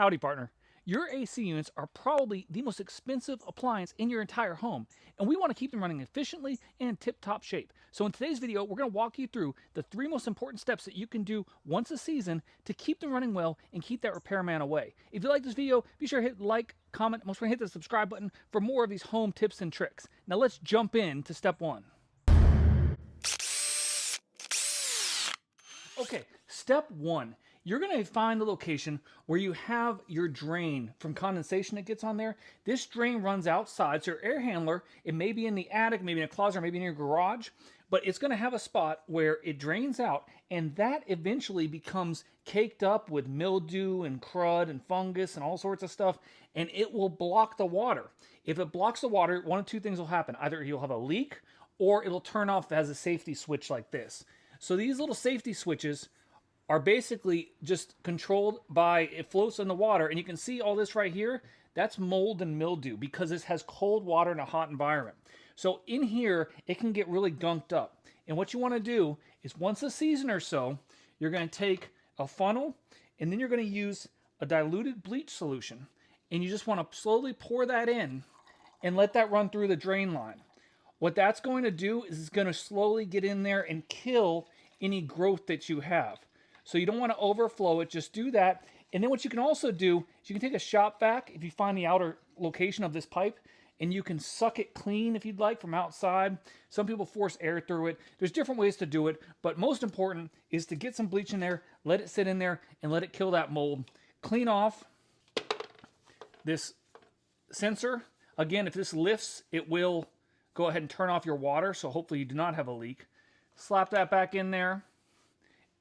Howdy, partner. Your AC units are probably the most expensive appliance in your entire home, and we want to keep them running efficiently and in tip-top shape. So in today's video, we're going to walk you through the 3 most important steps that you can do once a season to keep them running well and keep that repairman away. If you like this video, be sure to hit like, comment, and most importantly, hit the subscribe button for more of these home tips and tricks. Now let's jump in to step 1. Okay, step 1. You're going to find the location where you have your drain from condensation that gets on there. This drain runs outside, so your air handler, it may be in the attic, maybe in a closet, or maybe in your garage, but it's going to have a spot where it drains out, and that eventually becomes caked up with mildew and crud and fungus and all sorts of stuff, and it will block the water. If it blocks the water, one of two things will happen. Either you'll have a leak, or it'll turn off as a safety switch like this. So these little safety switches are basically just controlled by, it floats in the water, and you can see all this right here, that's mold and mildew because this has cold water in a hot environment. So in here, it can get really gunked up. And what you want to do is once a season or so, you're going to take a funnel, and then you're going to use a diluted bleach solution, and you just want to slowly pour that in and let that run through the drain line. What that's going to do is it's going to slowly get in there and kill any growth that you have. So you don't want to overflow it, just do that. And then what you can also do is you can take a shop vac if you find the outer location of this pipe, and you can suck it clean if you'd like from outside. Some people force air through it. There's different ways to do it, but most important is to get some bleach in there, let it sit in there, and let it kill that mold. Clean off this sensor. Again, if this lifts, it will go ahead and turn off your water, so hopefully you do not have a leak. Slap that back in there.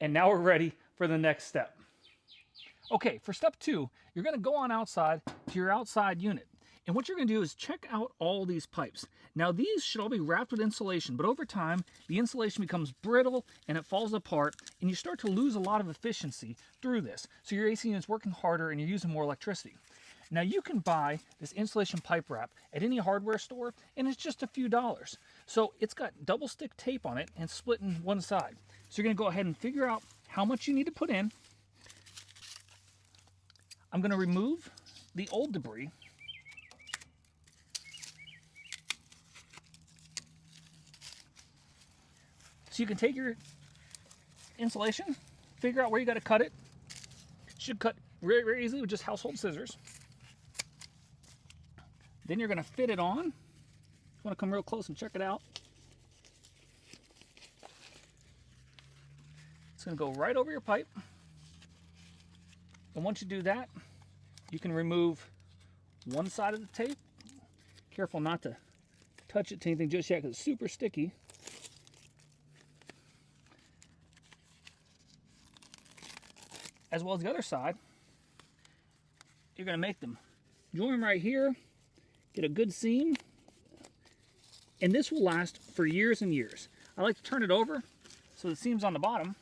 And now we're ready for the next step. Okay, for step 2, you're going to go on outside to your outside unit. And what you're going to do is check out all these pipes. Now these should all be wrapped with insulation, but over time, the insulation becomes brittle and it falls apart, and you start to lose a lot of efficiency through this. So your AC unit's working harder and you're using more electricity. Now you can buy this insulation pipe wrap at any hardware store, and it's just a few dollars. So it's got double stick tape on it and split in one side. So you're going to go ahead and figure out how much you need to put in. I'm going to remove the old debris. So you can take your insulation, figure out where you got to cut it. Should cut very, very easily with just household scissors. Then you're going to fit it on. You want to come real close and check it out. It's going to go right over your pipe. And once you do that, you can remove one side of the tape. Careful not to touch it to anything just yet because it's super sticky. As well as the other side. You're going to make them join right here. Get a good seam, and this will last for years and years. I like to turn it over so the seam's on the bottom.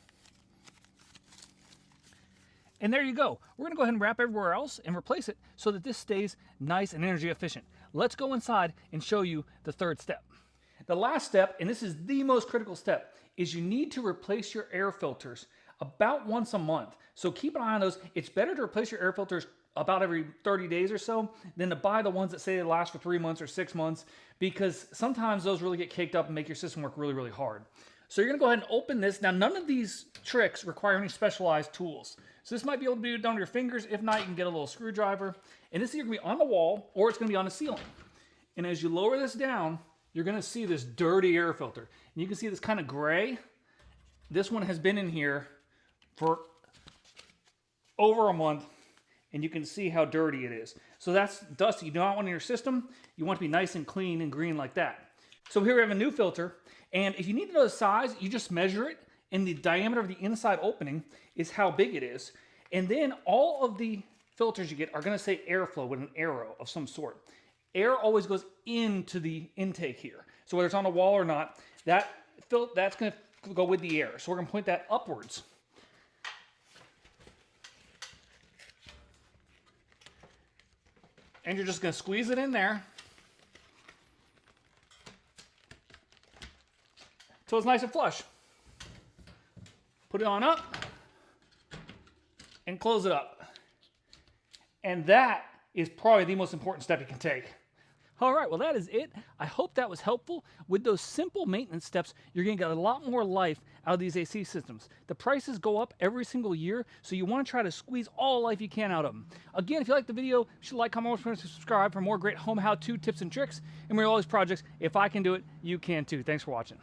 And there you go. We're going to go ahead and wrap everywhere else and replace it so that this stays nice and energy efficient. Let's go inside and show you the third step. The last step, and this is the most critical step, is you need to replace your air filters about once a month. So keep an eye on those. It's better to replace your air filters about every 30 days or so than to buy the ones that say they last for 3 months or 6 months, because sometimes those really get caked up and make your system work really, really hard. So you're going to go ahead and open this. Now, none of these tricks require any specialized tools. So this might be able to be done with your fingers. If not, you can get a little screwdriver. And this is either going to be on the wall or it's going to be on the ceiling. And as you lower this down, you're going to see this dirty air filter. And you can see this kind of gray. This one has been in here for over a month. And you can see how dirty it is. So that's dusty. You do not want it in your system. You want it to be nice and clean and green like that. So here we have a new filter. And if you need to know the size, you just measure it. And the diameter of the inside opening is how big it is. And then all of the filters you get are going to say airflow with an arrow of some sort. Air always goes into the intake here. So whether it's on the wall or not, that's going to go with the air. So we're going to point that upwards. And you're just going to squeeze it in there until it's nice and flush. Put it on up and close it up. And that is probably the most important step you can take. All right, well, that is it. I hope that was helpful. With those simple maintenance steps, you're going to get a lot more life out of these AC systems. The prices go up every single year, so you want to try to squeeze all life you can out of them. Again, if you like the video, you should like, comment, subscribe for more great home how-to tips and tricks. And with all these projects, if I can do it, you can too. Thanks for watching.